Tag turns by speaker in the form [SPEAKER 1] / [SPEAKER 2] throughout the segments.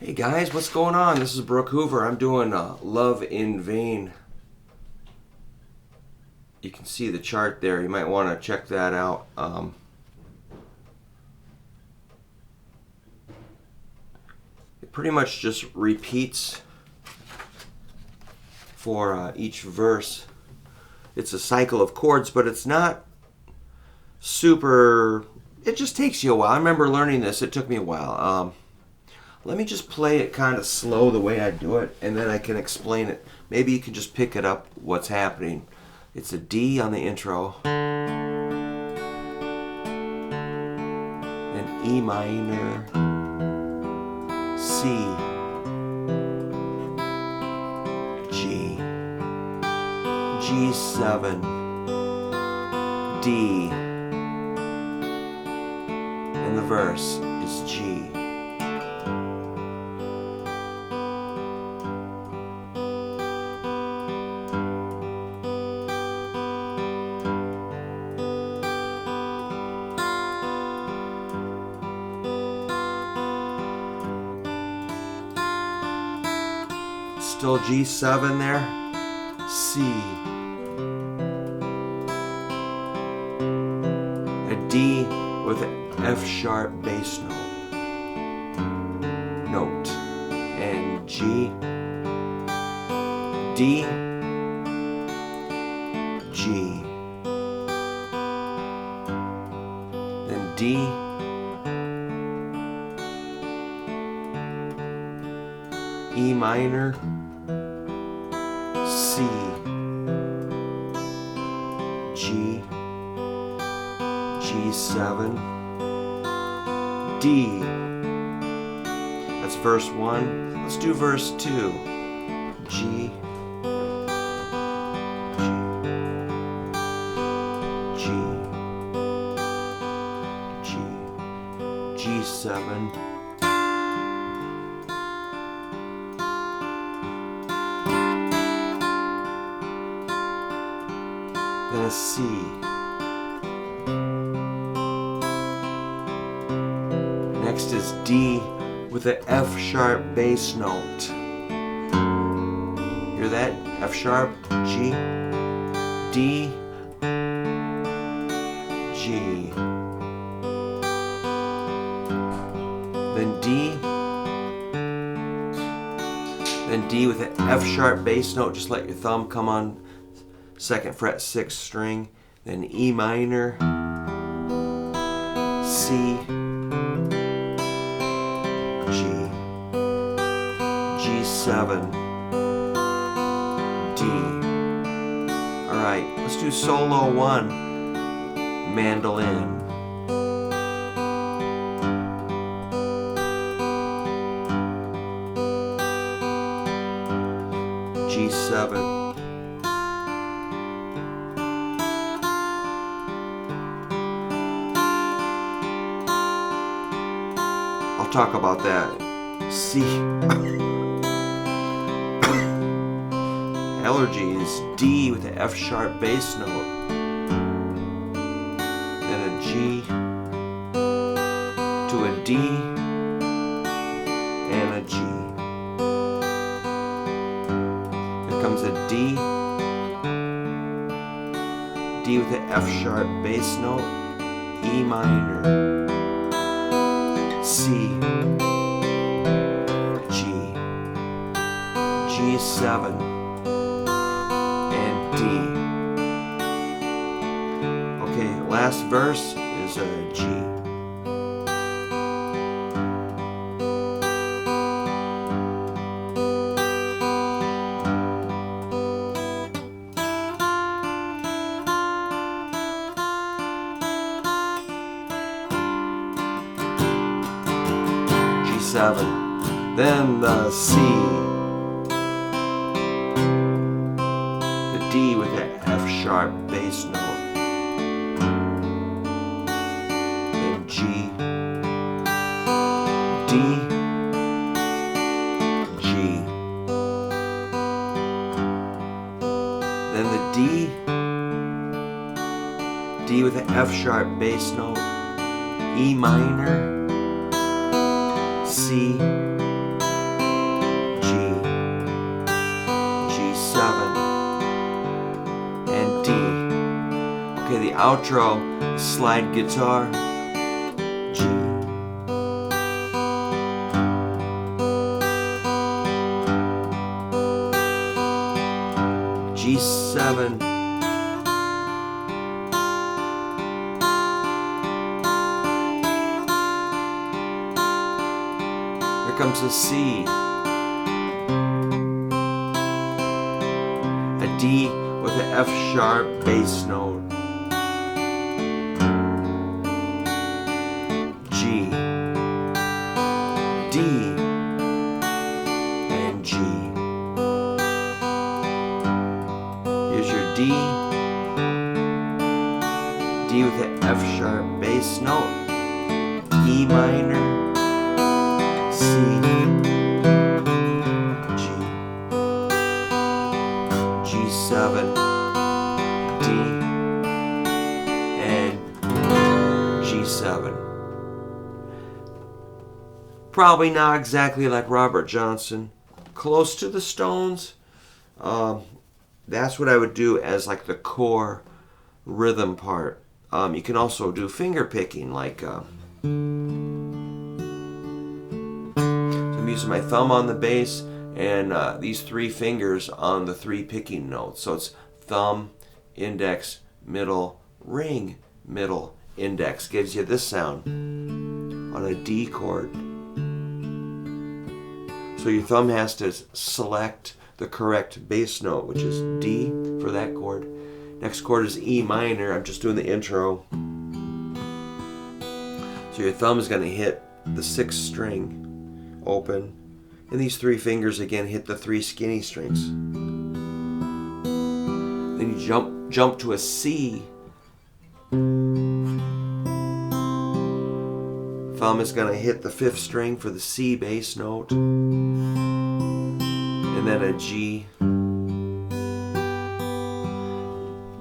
[SPEAKER 1] Hey guys, what's going on? This is Brook Hoover. I'm doing Love in Vain. You can see the chart there. You might want to check that out. It pretty much just repeats for each verse. It's a cycle of chords, but it's not super... It just takes you a while. I remember learning this. It took me a while. Let me just play it kind of slow the way I do it, and then I can explain it. Maybe you can just pick it up what's happening. It's a D on the intro, then E minor, C, G, G7, D, and the verse is G. Still G7 there, C, a D with an F sharp bass note, and G, D, G, then D, E minor, C, G, G7, D. That's verse 1. Let's do verse 2. G, G, G, G, G7. Then a C, next is D with an F sharp bass note. Hear that? F sharp, G, D, G, then D with an F sharp bass note. Just let your thumb come on 2nd fret 6th string, then E minor, C, G, G7, D. Alright, let's do solo 1, mandolin. G7. I'll talk about that. C. Allergies. D with the F sharp bass note. Then a G to a D and a G. Here comes a D. D with the F sharp bass note. E minor. C, G, G7, and D. Okay, last verse is a G. G7, then the C, the D with the F sharp bass note, then G, D, G, then the D with the F sharp bass note, E minor, C, outro, slide guitar, G. G7, here comes a C, a D with an F sharp bass note, G, D, and G. Here's your D, D with an F sharp bass note, E minor, C, G, G7, D, and G7. Probably not exactly like Robert Johnson. Close to the Stones. That's what I would do as like the core rhythm part. You can also do finger picking, like so I'm using my thumb on the bass and these three fingers on the three picking notes. So it's thumb, index, middle, ring, middle, index. Gives you this sound on a D chord. So your thumb has to select the correct bass note, which is D for that chord. Next chord is E minor. I'm just doing the intro. So your thumb is going to hit the 6th string open, and these three fingers again hit the 3 skinny strings. Then you jump to a C. Thumb is going to hit the 5th string for the C bass note, and then a G,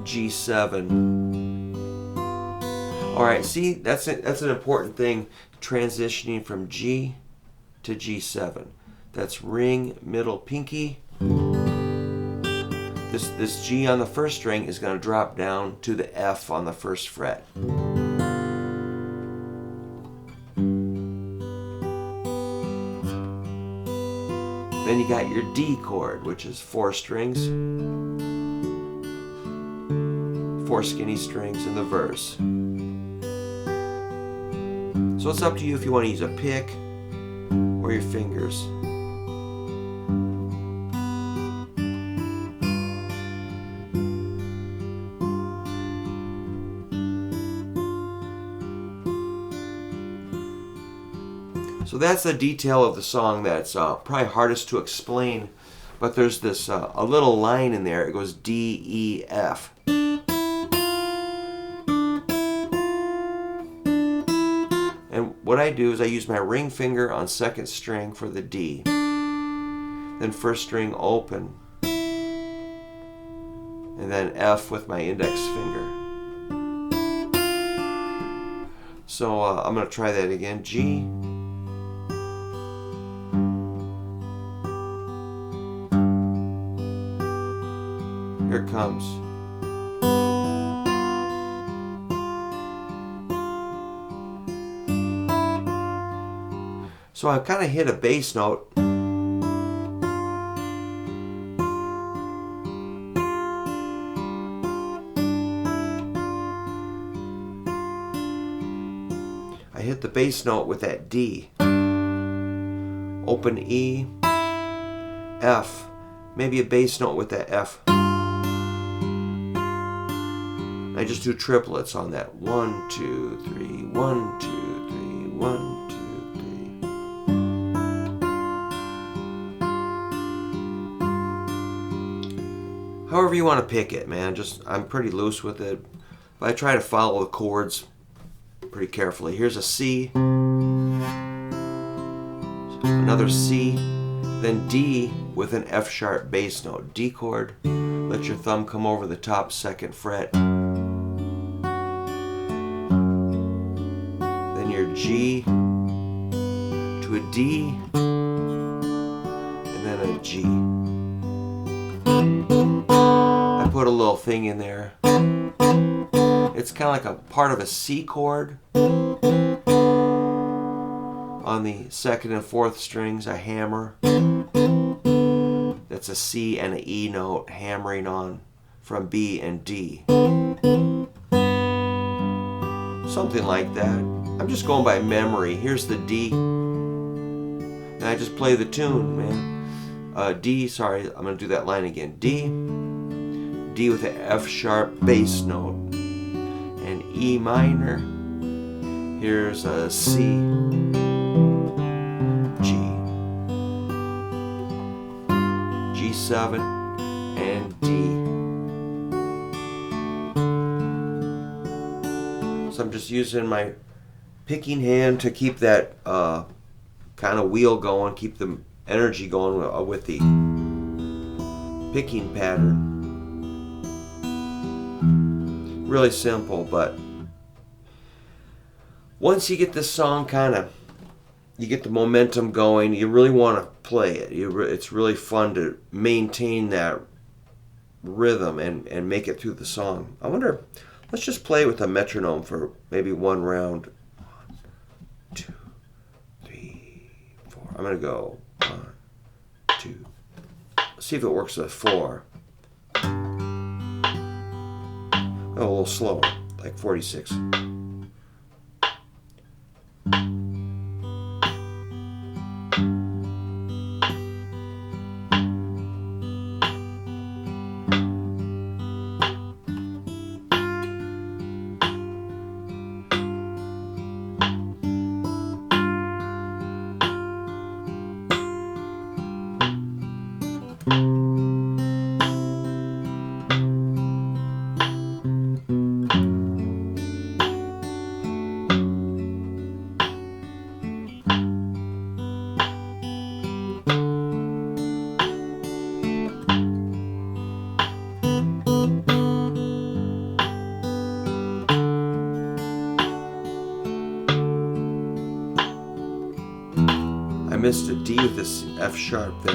[SPEAKER 1] G7. All right, see, that's an important thing, transitioning from G to G7. That's ring, middle, pinky. This G on the 1st string is going to drop down to the F on the 1st fret. Then you got your D chord, which is 4 strings, 4 skinny strings in the verse. So it's up to you if you want to use a pick or your fingers. So that's the detail of the song that's probably hardest to explain, but there's this a little line in there. It goes D, E, F. And what I do is I use my ring finger on 2nd string for the D, then 1st string open, and then F with my index finger. So I'm going to try that again. G, here it comes. So I kind of hit a bass note. I hit the bass note with that D. Open E, F, maybe a bass note with that F. I just do triplets on that. 1, 2, 3, 1, 2, 3, 1, 2, 3. However you want to pick it, man. I'm pretty loose with it. But I try to follow the chords pretty carefully. Here's a C, another C, then D with an F sharp bass note. D chord. Let your thumb come over the top 2nd fret. Then your G to a D, and then a G. I put a little thing in there. It's kind of like a part of a C chord. On the second and fourth strings, a hammer. That's a C and an E note hammering on from B and D. Something like that. I'm just going by memory. Here's the D. And I just play the tune, man. D, sorry, I'm going to do that line again. D with an F sharp bass note. And E minor. Here's a C, G, G7, and D. So I'm just using my picking hand to keep that kind of wheel going, keep the energy going with the picking pattern. Really simple, but once you get this song you get the momentum going, you really want to play it. It's really fun to maintain that rhythm and make it through the song. I wonder, let's just play with a metronome for maybe one round. 1, 2, 3, 4. I'm going to go 1, 2. Let's see if it works with 4. Oh, a little slower, like 46. I missed a D with this F sharp there.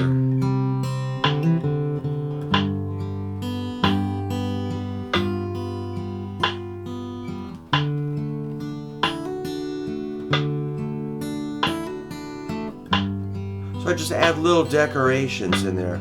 [SPEAKER 1] So I just add little decorations in there.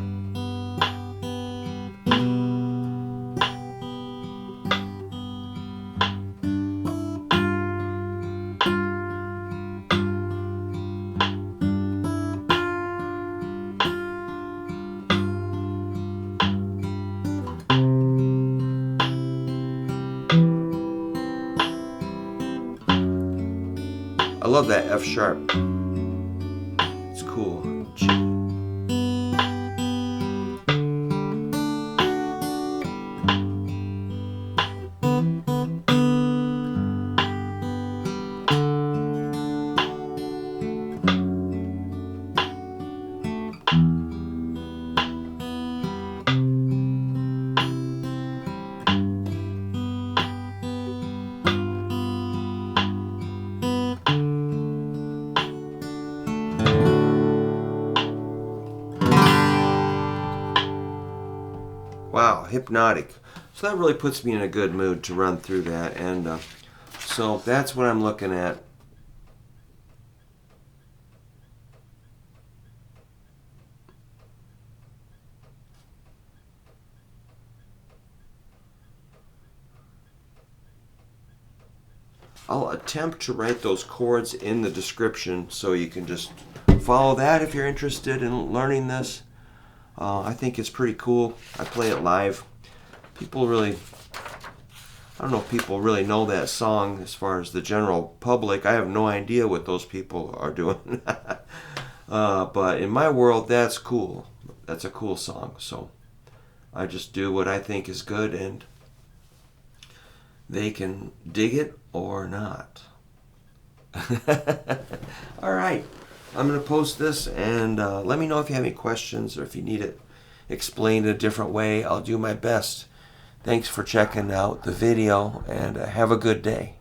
[SPEAKER 1] I love that F sharp. It's cool. G. Wow, hypnotic. So that really puts me in a good mood to run through that. And so that's what I'm looking at. I'll attempt to write those chords in the description so you can just follow that if you're interested in learning this. I think it's pretty cool. I play it live. People really, I don't know if people really know that song as far as the general public. I have no idea what those people are doing. But in my world, that's cool. That's a cool song. So I just do what I think is good, and they can dig it or not. All right. I'm going to post this, and let me know if you have any questions or if you need it explained a different way. I'll do my best. Thanks for checking out the video, and have a good day.